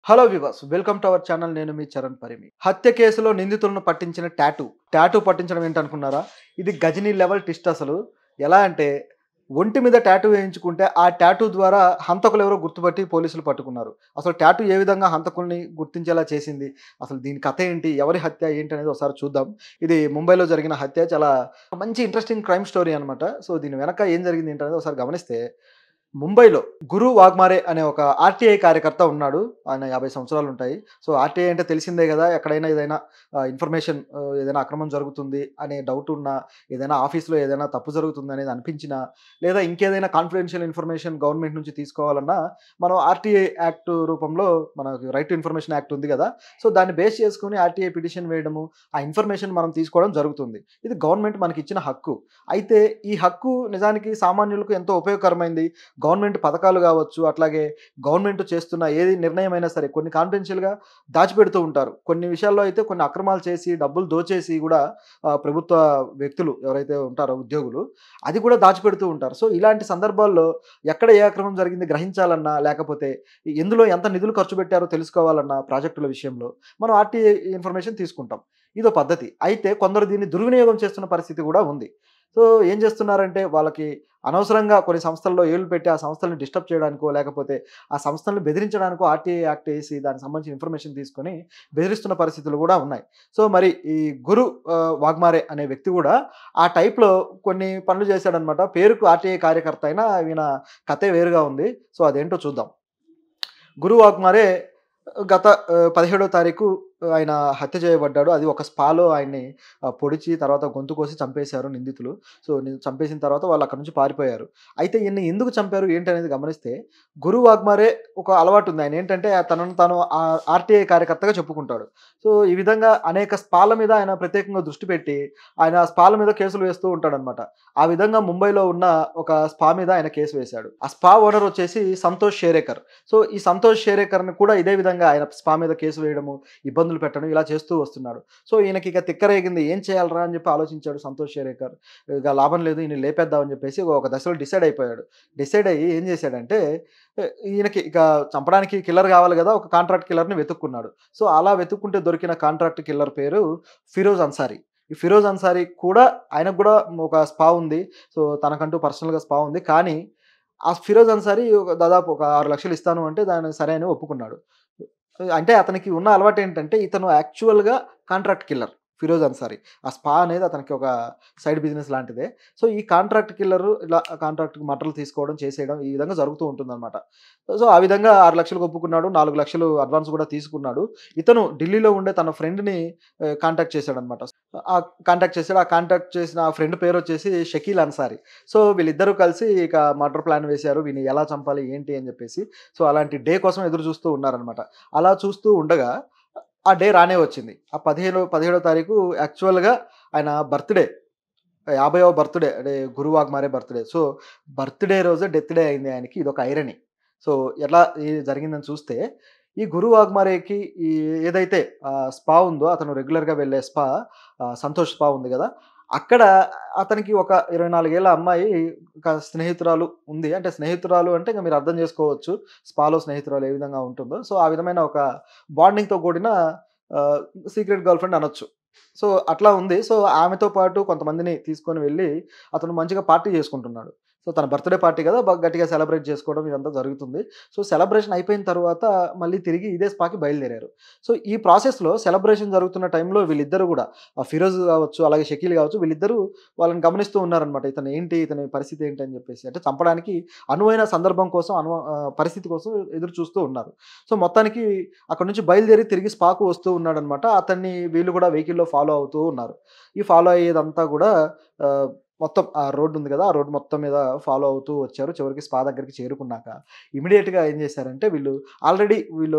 Hello viewers welcome to our channel. నేను మీ చరణ్ పరిమి. హత్య కేసులో నిందితులను పట్టించిన టాటూ పట్టించడం ఏంటనుకున్నారా? ఇది గజనీ లెవెల్ ట్విస్ట్. అసలు ఎలా అంటే ఒంటి మీద టాటూ వేయించుకుంటే ఆ టాటూ ద్వారా హంతకులు ఎవరో గుర్తుపట్టి పోలీసులు పట్టుకున్నారు. అసలు టాటూ ఏ విధంగా హంతకుల్ని గుర్తించేలా చేసింది, అసలు దీని కథ ఏంటి, ఎవరి హత్య ఏంటి అనేది ఒకసారి చూద్దాం. ఇది ముంబైలో జరిగిన హత్య. చాలా మంచి ఇంట్రెస్టింగ్ క్రైమ్ స్టోరీ అనమాట. సో దీని వెనక ఏం జరిగింది ఏంటనేది ఒకసారి గమనిస్తే, ముంబైలో గురు వాగ్మారే అనే ఒక ఆర్టీఐ కార్యకర్త ఉన్నాడు. ఆయన 50 సంవత్సరాలు ఉంటాయి. సో ఆర్టీఐ అంటే తెలిసిందే కదా! ఎక్కడైనా ఏదైనా ఇన్ఫర్మేషన్ ఏదైనా అక్రమం జరుగుతుంది అనే డౌట్ ఉన్నా, ఏదైనా ఆఫీస్‌లో ఏదైనా తప్పు జరుగుతుందనేది అనిపించినా, లేదా ఇంకేదైనా కాన్ఫిడెన్షియల్ ఇన్ఫర్మేషన్ గవర్నమెంట్ నుంచి తీసుకోవాలన్నా, మనం ఆర్టీఐ యాక్ట్ రూపంలో మనకి రైట్ టు ఇన్ఫర్మేషన్ యాక్ట్ ఉంది కదా! సో దాన్ని బేస్ చేసుకొని ఆర్టీఐ పిటిషన్ వేయడము, ఆ ఇన్ఫర్మేషన్ మనం తీసుకోవడం జరుగుతుంది. ఇది గవర్నమెంట్ మనకిచ్చిన హక్కు. అయితే ఈ హక్కు నిజానికి సామాన్యులకు ఎంతో ఉపయోగకరమైంది. గవర్నమెంట్ పథకాలు గావచ్చు, అట్లాగే గవర్నమెంట్ చేస్తున్న ఏది నిర్ణయమైనా సరే కొన్ని కాన్ఫిడెన్షియల్‌గా దాచిపెడుతూ ఉంటారు. కొన్ని విషయాల్లో అయితే కొన్ని అక్రమాలు చేసి, డబ్బులు దోచేసి గూడా ప్రభుత్వ వ్యక్తులు ఎవరైతే ఉంటారో ఉద్యోగులు, అది కూడా దాచిపెడుతూ ఉంటారు. సో, ఇలాంటి సందర్భాల్లో ఎక్కడ ఏ అక్రమం జరిగింది గ్రహించాలన్నా, లేకపోతే ఎందులో ఎంత నిధులు ఖర్చు పెట్టారో తెలుసుకోవాలన్నా ప్రాజెక్టుల విషయంలో మనం ఆర్‌టీఐ ఇన్ఫర్మేషన్ తీసుకుంటాం. ఇదో పద్ధతి. అయితే కొందరు దీన్ని దుర్వినియోగం చేస్తున్న పరిస్థితి గూడా ఉంది. సో, ఏం చేస్తున్నారంటే వాళ్ళకి అనవసరంగా కొన్ని సంస్థల్లో ఏళ్ళు పెట్టి ఆ సంస్థల్ని డిస్టర్బ్ చేయడానికో, లేకపోతే ఆ సంస్థల్ని బెదిరించడానికో ఆర్‌టీఐ యాక్ట్ ఏసి దానికి సంబంధించిన ఇన్ఫర్మేషన్ తీసుకొని బెదిరిస్తున్న పరిస్థితులు గూడా ఉన్నాయి. సో, మరి ఈ గురు వాగ్మారే అనే వ్యక్తి గూడా ఆ టైప్‌లో కొన్ని పనులు చేశాడనమాట. పేరుకు ఆర్‌టీఐ కార్యకర్త అయినా ఈయన కథే వేరుగా ఉంది. సో, అదేంటో చూద్దాం. గురు వాగ్మారే గత 17వ తారీఖు ఆయన హత్య చేయబడ్డాడు. అది ఒక స్పాలో ఆయన్ని పొడిచి తర్వాత గొంతు కోసి చంపేశారు నిందితులు. సో, చంపేసిన తర్వాత వాళ్ళు అక్కడి నుంచి పారిపోయారు. అయితే ఈయన్ని ఎందుకు చంపారు ఏంటనేది గమనిస్తే, గురు వాగ్మారే ఒక అలవాటుంది. ఆయనేంటంటే తనను తాను ఆర్‌టీఐ కార్యకర్తగా చెప్పుకుంటాడు. సో, ఈ విధంగా అనేక స్పాల మీద ఆయన ప్రత్యేకంగా దృష్టి పెట్టి, ఆయన ఆ స్పాల మీద కేసులు వేస్తూ ఉంటాడనమాట. ఆ విధంగా ముంబైలో ఉన్న ఒక స్పా మీద ఆయన కేసు వేశాడు. ఆ స్పా ఓనర్ వచ్చేసి సంతోష్ షేరేకర్. సో, ఈ సంతోష్ షేరేకర్‌ని కూడా ఇదే విధంగా ఆయన స్పా మీద కేసు వేయడము, ఇబ్బందులు పెట్టడం ఇలా చేస్తూ వస్తున్నాడు. సో, ఈయనకిక తిక్కరేగింది. ఏం చేయాలిరా అని చెప్పి ఆలోచించాడు సంతోష్ షేరేకర్. ఇక లాభం లేదు, ఈయన్ని లేపేద్దాం అని చెప్పేసి ఒక దశలో డిసైడ్ అయిపోయాడు. డిసైడ్ అయ్యి ఏం చేశాడంటే, ఈయనకి ఇక చంపడానికి కిల్లర్ కావాలి కదా! ఒక కాంట్రాక్ట్ కిల్లర్‌ని వెతుక్కున్నాడు. సో, అలా వెతుక్కుంటే దొరికిన కాంట్రాక్ట్ కిల్లర్ పేరు ఫిరోజ్ అన్సారీ. ఈ ఫిరోజ్ అన్సారీ కూడా ఆయనకు కూడా ఒక స్పా ఉంది. సో, తనకంటూ పర్సనల్‌గా స్పా ఉంది. కానీ ఆ ఫిరోజ్ అన్సారీ దాదాపు ఒక 6,00,000 ఇస్తాను అంటే దానికి సరే అని ఒప్పుకున్నాడు. అంటే అతనికి ఉన్న అలవాటేంటంటే, ఇతను యాక్చువల్‌గా కాంట్రాక్ట్ కిల్లర్ ఫిరోజ్ అన్సారీ. ఆ స్పా అనేది అతనికి ఒక సైడ్ బిజినెస్ లాంటిదే. సో, ఈ కాంట్రాక్ట్ కిల్లరు ఇలా కాంట్రాక్ట్‌కి మటన్లు తీసుకోవడం, చేసేయడం ఈ విధంగా జరుగుతూ ఉంటుందనమాట. సో, ఆ విధంగా 6,00,000కి ఒప్పుకున్నాడు. 4,00,000 అడ్వాన్స్ కూడా తీసుకున్నాడు. ఇతను ఢిల్లీలో ఉండే తన ఫ్రెండ్‌ని కాంటాక్ట్ చేశాడనమాట. ఆ కాంటాక్ట్ చేసిన ఆ ఫ్రెండ్ పేరొచ్చేసి షకీల్ అన్సారీ. సో, వీళ్ళిద్దరూ కలిసి ఇక మర్డర్ ప్లాన్ వేశారు. వీడిని ఎలా చంపాలి, ఏంటి అని చెప్పేసి. సో, అలాంటి డే కోసం ఎదురు చూస్తూ ఉన్నారనమాట. అలా చూస్తూ ఉండగా ఆ డే రానే వచ్చింది. ఆ 17వ తారీఖు యాక్చువల్‌గా ఆయన బర్త్‌డే. 50వ బర్త్‌డే అంటే గురు వాగ్మారే బర్త్‌డే. సో, బర్త్‌డే రోజే డెత్ డే అయింది ఆయనకి. ఇదొక ఐరనీ. సో, ఎలా జరిగిందని చూస్తే, ఈ గురు వాగ్మారేకి ఈ ఏదైతే స్పా ఉందో అతను రెగ్యులర్‌గా వెళ్ళే స్పా, సంతోష్ స్పా ఉంది గదా! అక్కడ అతనికి ఒక 24 ఏళ్ల అమ్మాయి ఒక స్నేహితురాలు ఉంది. అంటే స్నేహితురాలు అంటే ఇంక మీరు అర్థం చేసుకోవచ్చు. స్పాలో స్నేహితురాలు ఏ విధంగా ఉంటుందో. సో, ఆ విధమైన ఒక బాండింగ్‌తో కూడిన ఆహ్, సీక్రెట్ గర్ల్ ఫ్రెండ్ అనొచ్చు. సో, అట్లా ఉంది. సో, ఆమెతో పాటు కొంతమందిని తీసుకొని వెళ్ళి అతను మంచిగా పార్టీ చేసుకుంటున్నాడు. సో, తన బర్త్‌డే పార్టీ గదా! గట్టిగా సెలబ్రేట్ చేసుకోవడం ఇదంతా జరుగుతుంది. సో, సెలబ్రేషన్ అయిపోయిన తర్వాత మళ్ళీ తిరిగి ఇదే స్పాకి బయలుదేరారు. సో, ఈ ప్రాసెస్‌లో సెలబ్రేషన్ జరుగుతున్న టైంలో వీళ్ళిద్దరూ గూడా ఫిరోజ్ గావచ్చు, అలాగే షకీల్ గావచ్చు వీళ్ళిద్దరూ వాళ్ళని గమనిస్తూ ఉన్నారనమాట. ఇతను ఏంటి? ఇతని పరిస్థితి ఏంటి? అని జెప్పేసి. అంటే చంపడానికి అనువైన సందర్భం కోసం పరిస్థితి కోసం ఎదురు చూస్తూ ఉన్నారు. సో, మొత్తానికి అక్కడి నుంచి బయలుదేరి తిరిగి స్పాకు వస్తూ ఉన్నాడనమాట. అతన్ని వీళ్ళు గూడా వెహికల్‌లో ఫాలో అవుతూ ఉన్నారు. ఈ ఫాలో అయ్యేదంతా గూడా ఆహ్, మొత్తం ఆ రోడ్ ఉంది గదా! ఆ రోడ్ మొత్తం మీద ఫాలో అవుతూ వచ్చారు. చివరికి స్పా దగ్గరికి చేరుకున్నాక ఇమ్మీడియేట్‌గా ఏం చేశారంటే వీళ్ళు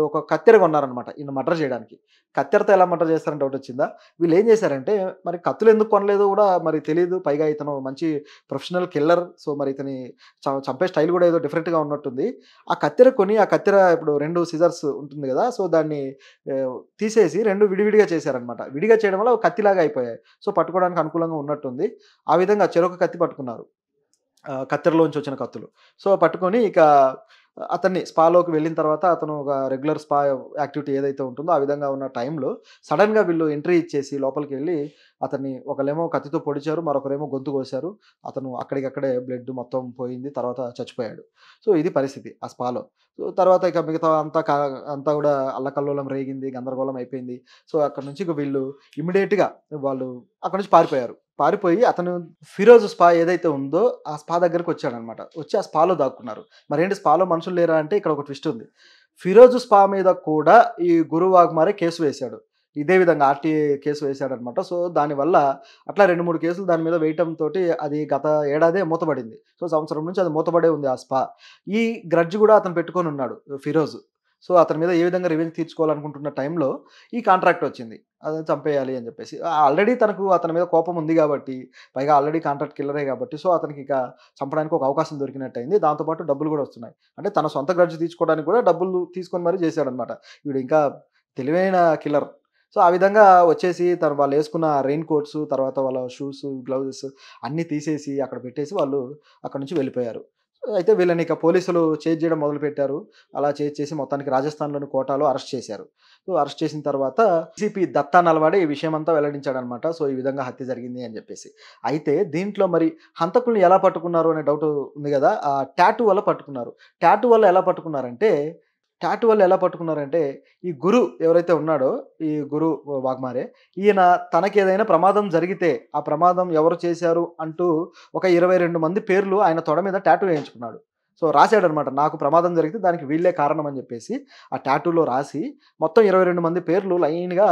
ఒక కత్తెర కొన్నారనమాట ఈయన మర్డర్ చేయడానికి. కత్తెరతో ఎలా మర్డర్ చేస్తారని డౌటొచ్చిందా? వీళ్ళేం చేశారంటే మరి కత్తులెందుకు కొనలేదో గూడా మరి తెలీదు. పైగా ఇతను మంచి ప్రొఫెషనల్ కిల్లర్. సో, మరి ఇతని చంపే స్టైల్ గూడా ఏదో డిఫరెంట్‌గా ఉన్నట్టుంది. ఆ కత్తెర కొని ఆ కత్తెర ఇప్పుడు 2 సిజర్స్ ఉంటుంది గదా! సో, దాన్ని తీసేసి 2 విడివిడిగా చేశారనమాట. విడిగా చేయడం వల్ల ఒక కత్తిలాగా అయిపోయాయి. సో, పట్టుకోవడానికి అనుకూలంగా ఉన్నట్టుంది. ఆ విధంగా చెరొక కత్తి పట్టుకున్నారు. కత్తెరలోంచి వచ్చిన కత్తులు. సో, పట్టుకొని ఇక అతన్ని స్పాలోకి వెళ్ళిన తర్వాత అతను ఒక రెగ్యులర్ స్పా యాక్టివిటీ ఏదైతే ఉంటుందో ఆ విధంగా ఉన్న టైంలో సడన్‌గా వీళ్ళు ఎంట్రీ ఇచ్చేసి లోపలికి వెళ్లి అతన్ని ఒకళ్ళేమో కత్తితో పొడిచారు. మరొకరేమో గొంతు కోసారు. అతను అక్కడికక్కడే బ్లడ్ మొత్తం పోయింది. తర్వాత చచ్చిపోయాడు. సో, ఇది పరిస్థితి ఆ స్పాలో. సో, తర్వాత ఇక మిగతా అంతా కూడా అల్లకల్లోలం రేగింది. గందరగోళం అయిపోయింది. సో, అక్కడి నుంచి ఇక వీళ్ళు ఇమ్మీడియేట్‌గా వాళ్ళు అక్కడి నుంచి పారిపోయారు. పారిపోయి అతను ఫిరోజ్ స్పా ఏదైతే ఉందో ఆ స్పా దగ్గరికొచ్చాడనమాట. వచ్చి ఆ స్పాలో దాక్కున్నారు. మరేంటి స్పాలో మనుషులు లేరా అంటే ఇక్కడ ఒక ట్విస్ట్ ఉంది. ఫిరోజ్ స్పా మీద కూడా ఈ గురు వాగ్మారే కేసు వేశాడు. ఇదే విధంగా ఆర్‌టీఐ కేసు వేశాడనమాట. సో, దానివల్ల అట్లా 2, 3 కేసులు దాని మీద వేయటంతోటి అది గత ఏడాదే మూతబడింది. సో, సంవత్సరం నుంచి అది మూతబడే ఉంది ఆ స్పా. ఈ గ్రడ్జ్ గూడా అతను పెట్టుకొనున్నాడు ఫిరోజ్. సో, అతని మీద ఏ విధంగా రివెంజ్ తీర్చుకోవాలనుకుంటున్న టైంలో ఈ కాంట్రాక్ట్ వచ్చింది. అతన్ని చంపేయాలి అని చెప్పేసి. ఆల్రెడీ తనకు అతని మీద కోపం ఉంది గాబట్టి, పైగా ఆల్రెడీ కాంట్రాక్ట్ కిల్లరే గాబట్టి, సో, అతనికిక చంపడానికి ఒక అవకాశం దొరికినట్టయింది. దాంతో పాటు డబ్బులు గూడా వస్తున్నాయి. అంటే తన సొంత గ్రడ్జ్ తీర్చుకోవడానికి గూడా డబ్బులు తీసుకొని మరీ చేశాడనమాట. వీడు ఇంకా తెలివైన కిల్లర్. సో, ఆ విధంగా వచ్చేసి వాళ్ళేసుకున్న రెయిన్ కోట్స్, తర్వాత వాళ్ళ షూస్, గ్లౌజెస్ అన్నీ తీసేసి అక్కడ పెట్టేసి వాళ్ళు అక్కడి నుంచి వెళ్ళిపోయారు. అయితే వీళ్ళని ఇక పోలీసులు చేజ్ చేయడం మొదలుపెట్టారు. అలా చేజ్ చేసి మొత్తానికి రాజస్థాన్‌లోని కోటాలో అరెస్ట్ చేశారు. సో, అరెస్ట్ చేసిన తర్వాత డీసీపీ దత్తా నల్వాడే ఈ విషయమంతా వెల్లడించాడనమాట. సో, ఈ విధంగా హత్య జరిగింది అని జెప్పేసి. అయితే దీంట్లో మరి హంతకుల్ని ఎలా పట్టుకున్నారు అనే డౌట్ ఉంది గదా! టాటూ వల్ల పట్టుకున్నారు. టాటూ వల్ల ఎలా పట్టుకున్నారంటే టాటూ వల్ల ఎలా పట్టుకున్నారంటే, ఈ గురు ఎవరైతే ఉన్నాడో, ఈ గురు వాగ్మారే, ఈయన తనకేదైనా ప్రమాదం జరిగితే, ఆ ప్రమాదం ఎవరు చేశారు అంటూ ఒక 22 మంది పేర్లు ఆయన తొడ మీద టాటూ వేయించుకున్నాడు. సో, రాసాడనమాట. నాకు ప్రమాదం జరిగితే దానికి వీళ్ళే కారణం అని జెప్పేసి, ఆ టాటూలో రాసి మొత్తం 22 మంది పేర్లు లైన్‌గా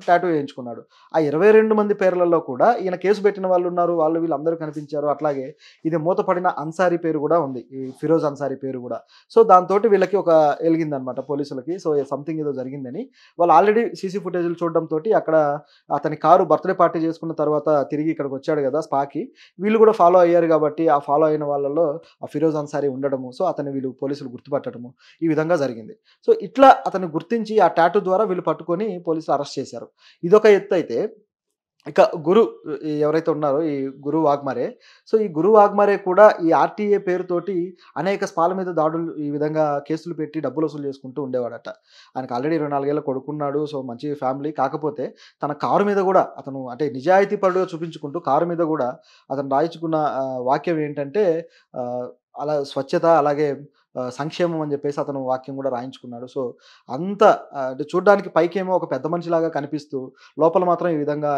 టాటూ వేయించుకున్నాడు. ఆ 22 మంది పేర్లలో కూడా ఈయన కేసు పెట్టిన వాళ్ళున్నారు. వాళ్ళు వీళ్ళందరూ కనిపించారు. అట్లాగే ఇది మూతపడిన అన్సారీ పేరు గూడా ఉంది. ఈ ఫిరోజ్ అన్సారీ పేరు గూడా. సో, దాంతోటి వీళ్ళకి ఒక ఎలిగిందనమాట పోలీసులకి. సో, సంథింగ్ ఏదో జరిగిందని. వాళ్ళు ఆల్రెడీ సీసీ ఫుటేజ్‌లు చూడడంతోటి అక్కడ అతని కారు బర్త్‌డే పార్టీ చేసుకున్న తర్వాత తిరిగి ఇక్కడికొచ్చాడు గదా! స్పాకి. వీళ్ళు గూడా ఫాలో అయ్యారు గాబట్టి, ఆ ఫాలో అయిన వాళ్ళలో ఆ ఫిరోజ్ అన్సారీ ఉండడము. సో, అతన్ని వీళ్ళు పోలీసులు గుర్తుపట్టడము. ఈ విధంగా జరిగింది. సో, ఇట్లా అతన్ని గుర్తించి ఆ టాటూ ద్వారా వీళ్ళు పట్టుకొని పోలీసులు అరెస్ట్ చేశారు. ఇదొక ఎత్తయితే ఇక ఎవరైతే ఉన్నారో ఈ గురు వాగ్మరే. సో, ఈ గురు వాగ్మరే కూడా ఈ ఆర్‌టీఏ పేరుతోటి అనేక స్పాల మీద దాడులు ఈ విధంగా కేసులు పెట్టి డబ్బులు వసూలు చేసుకుంటూ ఉండేవాడట. ఆయనకు ఆల్రెడీ 24 ఏళ్ల కొడుకున్నాడు. సో, మంచి ఫ్యామిలీ. కాకపోతే తన కారు మీద గూడా అతను అంటే నిజాయితీ పరుడుగా చూపించుకుంటూ కారు మీద గూడా అతను రాయించుకున్న వాక్యం ఏంటంటే ఆహ్, అలా స్వచ్ఛత అలాగే సంక్షేమం అని జెప్పేసి అతను వాక్యం గూడా రాయించుకున్నాడు. సో, అంత అంటే చూడ్డానికి పైకేమో ఒక పెద్ద మనిషిలాగా కనిపిస్తూ లోపల మాత్రం ఈ విధంగా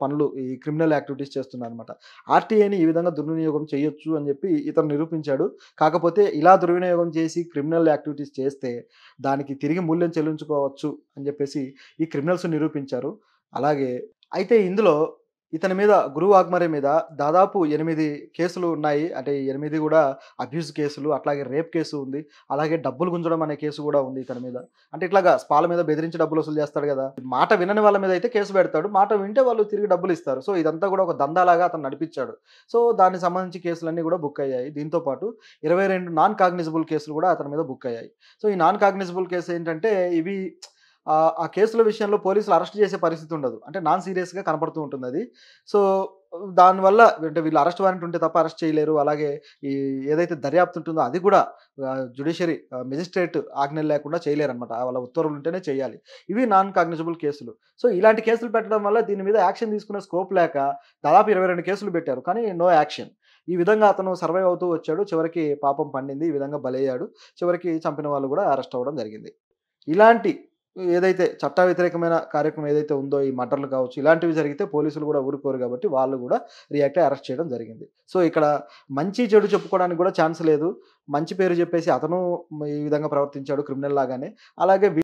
పనులు ఈ క్రిమినల్ యాక్టివిటీస్ చేస్తున్నారనమాట. ఆర్‌టీఐని ఈ విధంగా దుర్వినియోగం చేయొచ్చు అని జెప్పి ఇతను నిరూపించాడు. కాకపోతే ఇలా దుర్వినియోగం చేసి క్రిమినల్ యాక్టివిటీస్ చేస్తే దానికి తిరిగి మూల్యం చెల్లించుకోవచ్చు అని జెప్పేసి ఈ క్రిమినల్స్ నిరూపించారు. అలాగే అయితే ఇందులో ఇతని మీద గురు వాగ్మరే మీద దాదాపు 8 కేసులు ఉన్నాయి. అంటే 8 గూడా అబ్యూజ్ కేసులు, అట్లాగే రేప్ కేసు ఉంది. అలాగే డబ్బులు గుంజడం అనే కేసు గూడా ఉంది ఇతని మీద. అంటే ఇట్లాగా స్పాల మీద బెదిరించి డబ్బులు వసూలు చేస్తాడు గదా! మాట వినని వాళ్ళ మీద అయితే కేసు పెడతాడు. మాట వింటే వాళ్ళు తిరిగి డబ్బులిస్తారు. సో, ఇదంతా గూడా ఒక దందాలాగా అతను నడిపిచ్చాడు. సో, దానికి సంబంధించి కేసులన్నీ గూడా బుక్ అయ్యాయి. దీంతో పాటు 22 నాన్ కాగ్నిజబుల్ కేసులు గూడా అతని మీద బుక్ అయ్యాయి. సో, ఈ నాన్ కాగ్నిజబుల్ కేసు ఏంటంటే ఇవి ఆ కేసుల విషయంలో పోలీసులు అరెస్ట్ చేసే పరిస్థితి ఉండదు. అంటే నాన్ సీరియస్‌గా కనపడుతూ ఉంటుందది. సో, దానివల్ల అంటే వీళ్ళు అరెస్ట్ వారెంట్ ఉంటే తప్ప అరెస్ట్ చేయలేరు. అలాగే ఈ ఏదైతే దర్యాప్తు ఉంటుందో అది కూడా జ్యుడిషియరీ మెజిస్ట్రేట్ ఆజ్ఞలు లేకుండా చేయలేరనమాట. వాళ్ళ ఉత్తర్వులు ఉంటేనే చేయాలి. ఇవి నాన్ కాగ్నిజబుల్ కేసులు. సో, ఇలాంటి కేసులు పెట్టడం వల్ల దీని మీద యాక్షన్ తీసుకునే స్కోప్ లేక దాదాపు 22 కేసులు పెట్టారు. కానీ నో యాక్షన్. ఈ విధంగా అతను సర్వైవ్ అవుతూ వచ్చాడు. చివరికి పాపం పండింది. ఈ విధంగా బలయ్యాడు. చివరికి చంపిన వాళ్ళు కూడా అరెస్ట్ అవ్వడం జరిగింది. ఇలాంటి ఏదైతే చట్ట వ్యతిరేకమైన కార్యక్రమం ఏదైతే ఉందో ఈ మర్డర్‌లు కావచ్చు, ఇలాంటివి జరిగితే పోలీసులు గూడా ఊరుకోరు గాబట్టి వాళ్ళు గూడా రియాక్ట్ అయ్యి అరెస్ట్ చేయడం జరిగింది. సో, ఇక్కడ మంచి, చెడు చెప్పుకోవడానికి గూడా ఛాన్స్ లేదు. మంచి పేరు జెప్పేసి అతను ఈ విధంగా ప్రవర్తించాడు క్రిమినల్ లాగానే. అలాగే